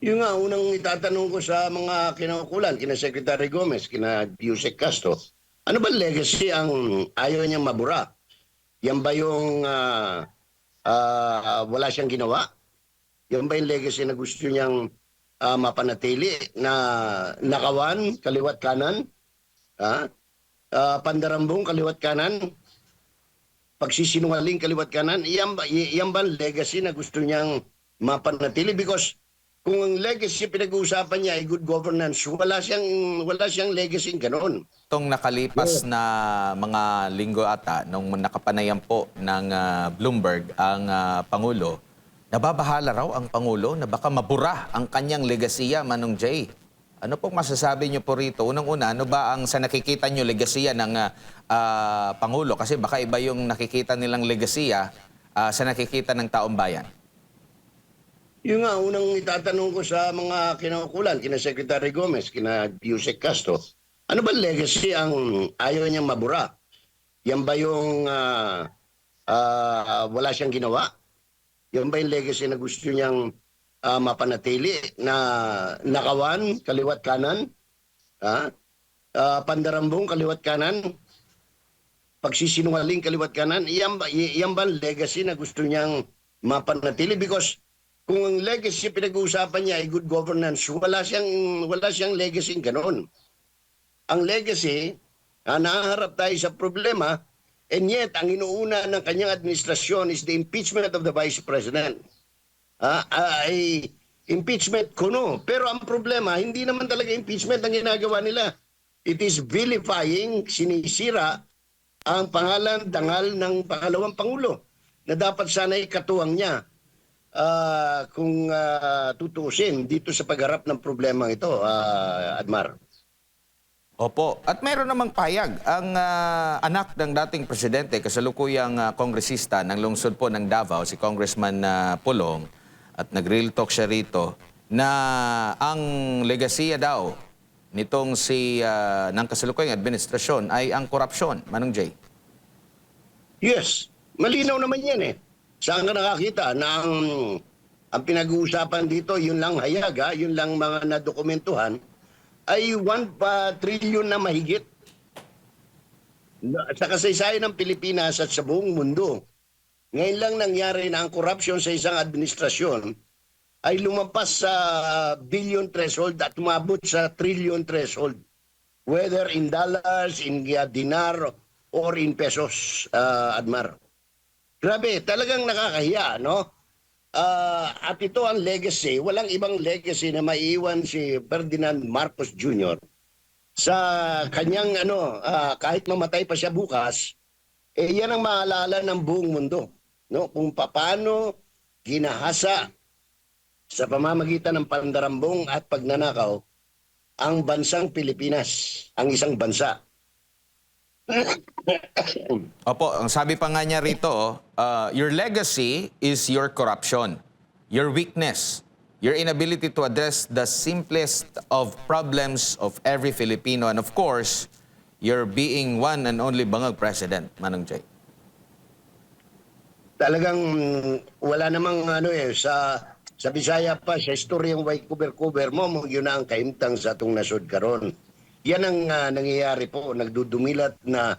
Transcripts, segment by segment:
Yung nga, unang itatanong ko sa mga kinaukulan, kina Secretary Gomez, kina Yusek Castro, ano ba legacy ang ayaw niyang mabura? Yan ba yung wala siyang ginawa? Yan ba yung legacy na gusto niyang mapanatili na nakawan, kaliwat kanan? Ha? Pandarambong, kaliwat kanan? Pagsisinungaling, kaliwat kanan? Yan ba ang legacy na gusto niyang mapanatili? Because kung ang legacy pinag-uusapan niya ay good governance, wala siyang legacy ganoon. Itong nakalipas na mga linggo ata, nung nakapanayam po ng Bloomberg ang Pangulo, nababahala raw ang Pangulo na baka mabura ang kanyang legasiya, Manong Jay. Ano pong masasabi niyo po rito? Unang-una, ano ba ang sa nakikita niyo legasiya ng Pangulo? Kasi baka iba yung nakikita nilang legasiya sa nakikita ng taong bayan. Yung nga, unang itatanong ko sa mga kinaukulan, kina Secretary Gomez, kina Yusek Castro, ano ba legacy ang ayaw niyang mabura? Yan ba yung wala siyang ginawa? Yan ba yung legacy na gusto niyang mapanatili na nakawan, kaliwat kanan? Ha? Pandarambong, kaliwat kanan? Pagsisinungaling, kaliwat kanan? Yan ba ang legacy na gusto niyang mapanatili? Because kung ang legacy pinag-uusapan niya ay good governance, wala siyang legacy ganoon. Ang legacy, nahaharap tayo sa problema, and yet, ang inuuna ng kanyang administrasyon is the impeachment of the Vice President. Ay impeachment kuno. Pero ang problema, hindi naman talaga impeachment ang ginagawa nila. It is vilifying, sinisira ang pangalan, dangal ng pangalawang Pangulo na dapat sana'y katuwang niya kung tutuusin dito sa pagharap ng problema ito, Admar. Opo. At meron namang payag ang anak ng dating presidente, kasalukuyang kongresista ng lungsod po ng Davao, si Congressman Pulong, at nag-real talk siya rito, na ang legasiya daw nitong ng kasalukuyang administrasyon ay ang korupsyon, Manong Jay. Yes, malinaw naman yan eh. Saan ka nakakita na ang pinag-uusapan dito, yun lang hayag, yun lang mga nadokumentuhan, ay 1 trillion na mahigit sa kasaysayan ng Pilipinas at sa buong mundo. Ngayon lang nangyari na ang corruption sa isang administrasyon ay lumampas sa billion threshold at umabot sa trillion threshold. Whether in dollars, in dinar, or in pesos, Admar. Grabe, talagang nakakahiya, no? At ito ang legacy, walang ibang legacy na maiiwan si Ferdinand Marcos Jr. sa kanyang kahit mamatay pa siya bukas, yan ang maalala ng buong mundo, no? Kung paano ginahasa sa pamamagitan ng pandarambong at pagnanakaw ang bansang Pilipinas, ang isang bansa. Opo, ang sabi pa nga niya rito, your legacy is your corruption, your weakness, your inability to address the simplest of problems of every Filipino, and of course, your being one and only bangag president, Manong Jay. Talagang wala namang sa Bisaya pa, sa istoryang way cover mo, yun na ang kaimtang sa atong nasod karon. Yan ang nangyayari po, nagdudumilat na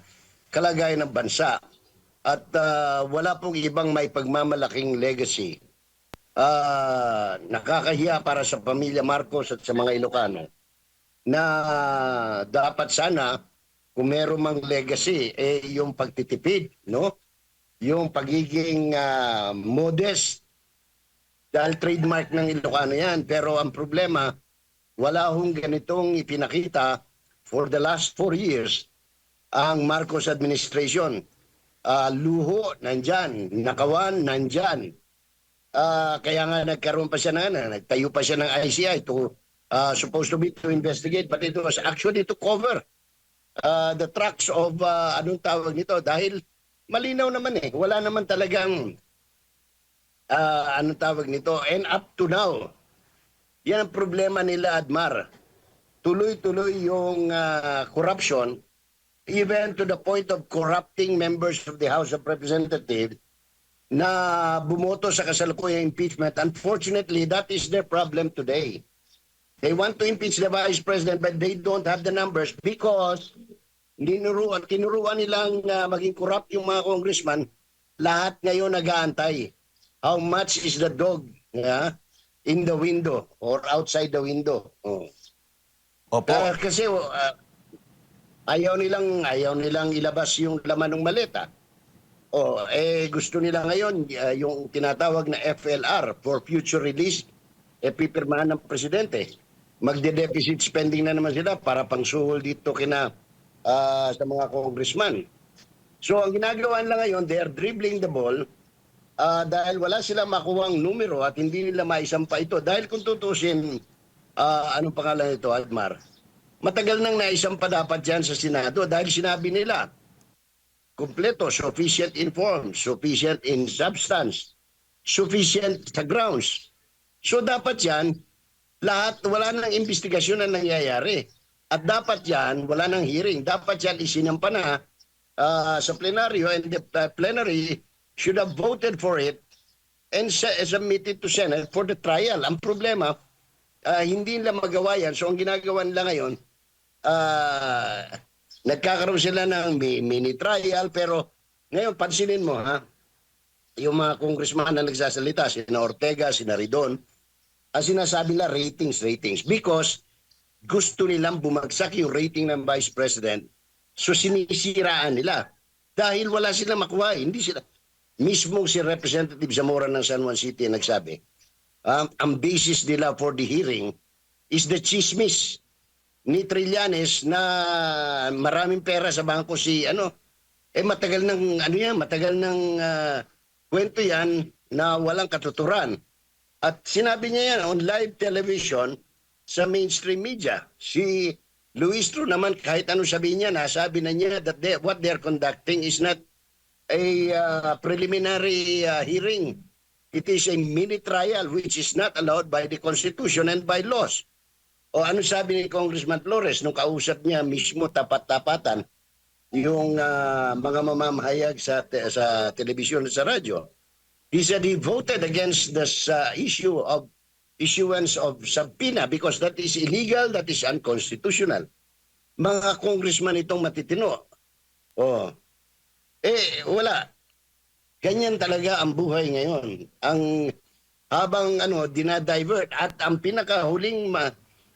kalagayan ng bansa. At wala pong ibang may pagmamalaking legacy. Nakakahiya para sa pamilya Marcos at sa mga Ilocano na dapat sana kung meron mang legacy, yung pagtitipid, no? Yung pagiging modest, dahil trademark ng Ilocano yan. Pero ang problema, wala hong ganitong ipinakita for the last 4 years ang Marcos administration. Luho, nandyan. Nakawan, nandyan. Kaya nga nagkaroon pa siya nagtayo pa siya ng ICI supposed to be to investigate, but it was actually to cover the tracks of anong tawag nito, dahil malinaw naman wala naman talagang anong tawag nito, and up to now yan ang problema nila, Admar. Tuloy-tuloy yung corruption, even to the point of corrupting members of the House of Representatives na bumoto sa kasalukuyang impeachment. Unfortunately, that is their problem today. They want to impeach the Vice President but they don't have the numbers because tinuruan nilang maging corrupt yung mga congressman. Lahat ngayon nag-aantay. How much is the dog in the window or outside the window? Oh. Opo. Kasi ayaw nilang ilabas yung laman ng maleta. Gusto nila ngayon yung tinatawag na FLR for future release pipirmahan ng presidente. Magde-deficit spending na naman sila para pangsuhol dito sa mga congressman. So ang ginagawa nila ngayon, they are dribbling the ball dahil wala silang makuhang numero at hindi nila maisampa ito. Dahil kung tutusin, anong pangalan ito, Admar? Matagal nang naisampa dapat yan sa Senado dahil sinabi nila, kompleto, sufficient in form, sufficient in substance, sufficient sa grounds. So dapat yan, lahat, wala nang investigasyon na nangyayari. At dapat yan, wala nang hearing. Dapat yan isinampa na sa plenaryo and the plenary should have voted for it and submitted to Senate for the trial. Ang problema, hindi nila magawa yan. So ang ginagawa nila ngayon, nagkakaroon sila ng mini trial pero ngayon pansinin mo yung mga congressman na nagsasalita, sina Ortega, sina Ridon, sinasabi nila ratings because gusto nilang bumagsak yung rating ng Vice President. So sinisiraan nila dahil wala silang makuha. Hindi sila. Mismo si Representative Zamora ng San Juan City nagsabi, ang basis nila for the hearing is the chismis ni Trillanes na maraming pera sa bangko matagal ng kwento yan na walang katuturan. At sinabi niya yan on live television sa mainstream media. Si Luis Tru naman kahit ano sabihin niya, nasabi na niya that what they're conducting is not a preliminary hearing. It is a mini trial which is not allowed by the Constitution and by laws. O ano sabi ni Congressman Flores nung kausap niya mismo tapat-tapatan yung mga mamamahayag sa telebisyon at sa radyo. He said he voted against this issue of issuance of subpoena because that is illegal, that is unconstitutional. Mga congressman itong matitino. Wala. Ganyan talaga ang buhay ngayon. Habang dinadivert at ang pinakahuling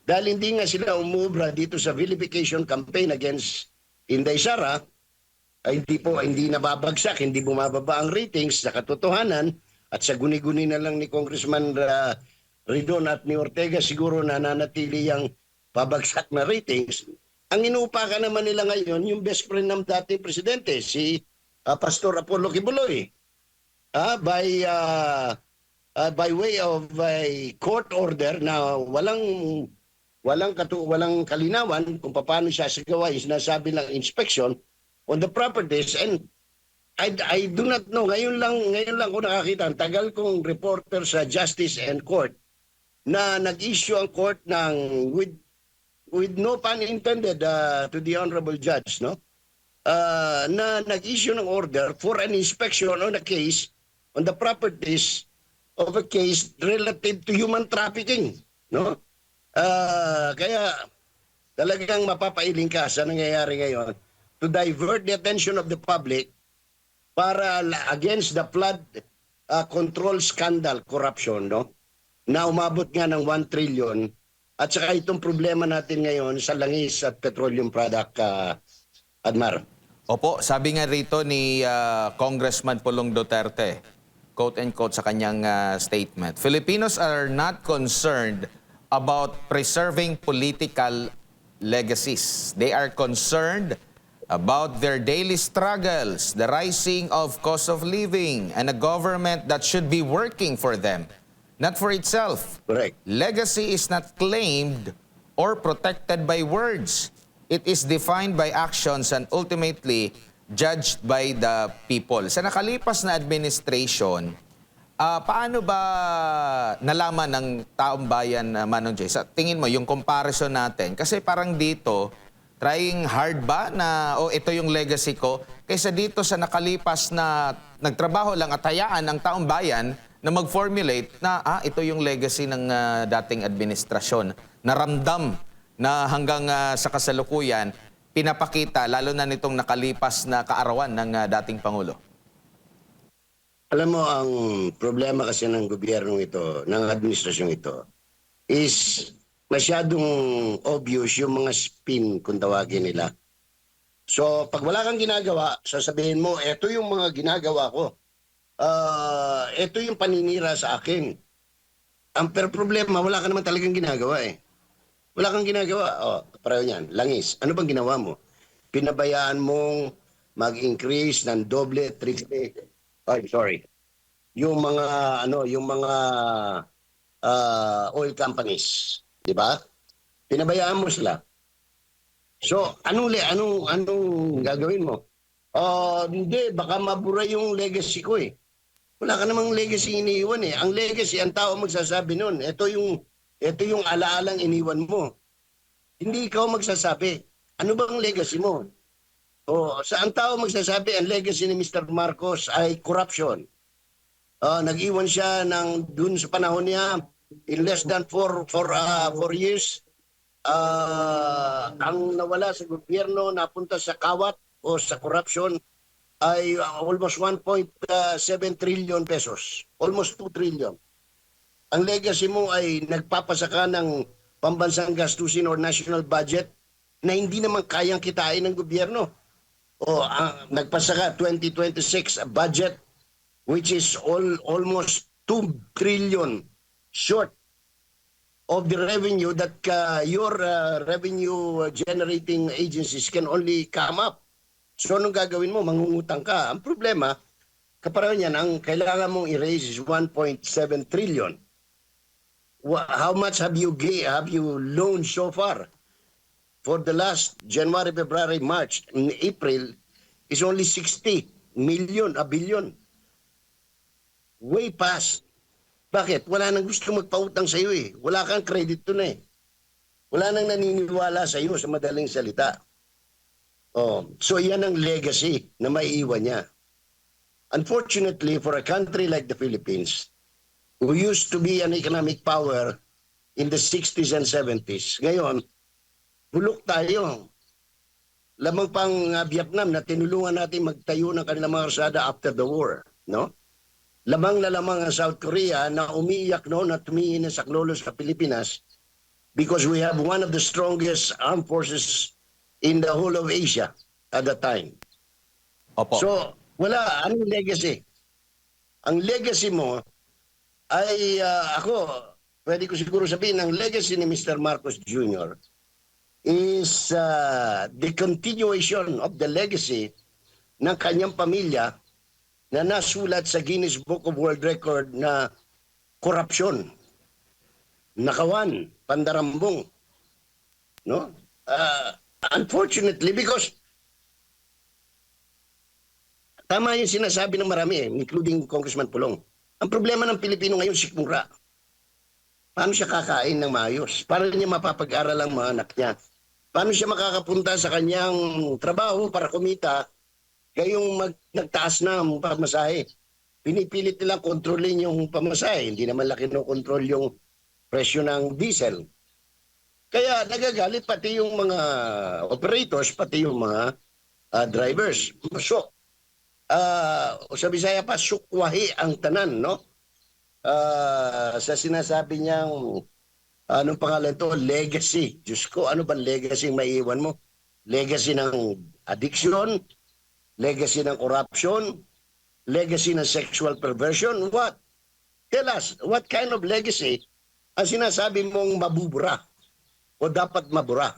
dahil hindi nga sila umubra dito sa vilification campaign against Inday Sara, hindi nababagsak, hindi bumababa ang ratings sa katotohanan at sa guni-guni na lang ni Congressman Ridon at ni Ortega siguro nananatili ang pabagsak na ratings. Ang inuupakan naman nila ngayon, yung best friend ng dating presidente, si Pastor Apollo Kibuloy. By way of a court order na walang kalinawan kung paano siya sagawa, sinasabi ng inspection on the properties. And I do not know, ngayon lang ko nakakita, ang tagal kong reporter sa Justice and Court na nag-issue ang court ng with no pun intended to the honorable judge, no? Na nag-issue ng order for an inspection on a case on the properties of a case relative to human trafficking, no? Kaya talagang mapapailing ka sa nangyayari ngayon to divert the attention of the public para against the flood control scandal corruption, no? Na umabot nga ng 1 trillion at saka itong problema natin ngayon sa langis at petroleum product, Admar. Opo, sabi nga rito ni Congressman Pulong Duterte, quote and quote sa kanyang statement, Filipinos are not concerned about preserving political legacies. They are concerned about their daily struggles, the rising of cost of living, and a government that should be working for them, not for itself. Correct. Legacy is not claimed or protected by words. It is defined by actions and ultimately judged by the people. Sa nakalipas na administration, paano ba nalaman ng taong bayan, Manong Jay? Sa tingin mo, yung comparison natin, kasi parang dito, Trying hard ba na, ito yung legacy ko, kaysa dito sa nakalipas na nagtrabaho lang at hayaan ang taong bayan na mag-formulate na, ito yung legacy ng dating administrasyon. Naramdam na hanggang sa kasalukuyan, pinapakita, lalo na nitong nakalipas na kaarawan ng dating Pangulo. Alam mo, ang problema kasi ng gobyernong ito, ng administrasyong ito, is masyadong obvious yung mga spin kung tawagin nila. So, pag wala kang ginagawa, sasabihin mo, eto yung mga ginagawa ko. Eto yung paninira sa akin. Ang problema, wala ka naman talagang ginagawa eh. Wala kang ginagawa. Pareho niyan. Langis. Ano bang ginawa mo? Pinabayaan mong mag-increase ng doble, triple. Sorry. Yung mga oil companies, 'di ba? Pinabayaan mo sila. So, anong gagawin mo? Hindi, baka mabura yung legacy ko eh. Wala ka namang legacy iniiwan eh. Ang legacy, ang tao magsasabi noon, ito yung alaalang iniwan mo. Hindi ikaw magsasabi. Ano bang legacy mo? Sa ang tao magsasabi, ang legacy ni Mr. Marcos ay corruption. Nag-iwan siya dun sa panahon niya, in less than 4 years, ang nawala sa gobyerno, napunta sa kawat o sa corruption, ay almost 1.7 trillion pesos. Almost 2 trillion. Ang legacy mo ay nagpapasaka ng pambansang gastusin or national budget na hindi naman kayang kitain ng gobyerno. Nagpasaka 2026 budget which is almost 2 trillion short of the revenue that your revenue generating agencies can only come up. So anong gagawin mo? Mangungutang ka. Ang problema, kapareho niyan, ang kailangan mong i-raise is 1.7 trillion. How much have you loaned so far? For the last January, February, March, and April is only 60 million, a billion. Way past. Bakit? Wala nang gusto magpautang sa iyo eh. Wala kang credit to na eh. Wala nang naniniwala sa iyo sa madaling salita. So yan ang legacy na maiiwan niya. Unfortunately, for a country like the Philippines, who used to be an economic power in the 60s and 70s, ngayon, bulok tayo. Lamang pang Vietnam na tinulungan natin magtayo ng kanilang mga karsada after the war, no? Lamang na lamang ang South Korea na umiiyak noon at tumingin sa saklolo sa Pilipinas because we have one of the strongest armed forces in the whole of Asia at that time. Opo. So, wala. Anong legacy? Ang legacy mo ay, pwede ko siguro sabihin, ang legacy ni Mr. Marcos Jr. is the continuation of the legacy ng kanyang pamilya na nasulat sa Guinness Book of World Record na korupsyon, nakawan, pandarambong. No? Unfortunately, because tama yung sinasabi ng marami including Congressman Pulong. Ang problema ng Pilipino ngayon, sikmura. Paano siya kakain ng maayos? Paano niya mapapag-aral ang mga anak niya? Paano siya makakapunta sa kanyang trabaho para kumita kayong nagtaas na ang pamasahe? Pinipilit nilang kontrolin yung pamasahe. Hindi naman laki ng kontrol yung presyo ng diesel. Kaya nagagalit pati yung mga operators, pati yung mga drivers. So, sa Bisaya pa, sukwahi ang tanan, no? Sa sinasabi niyang, anong pangalan to? Legacy. Diyos ko, ano ba legacy maiiwan mo? Legacy ng addiction, legacy ng corruption, legacy ng sexual perversion, what? Tell us, what kind of legacy ang sinasabi mong mabubura o dapat mabura?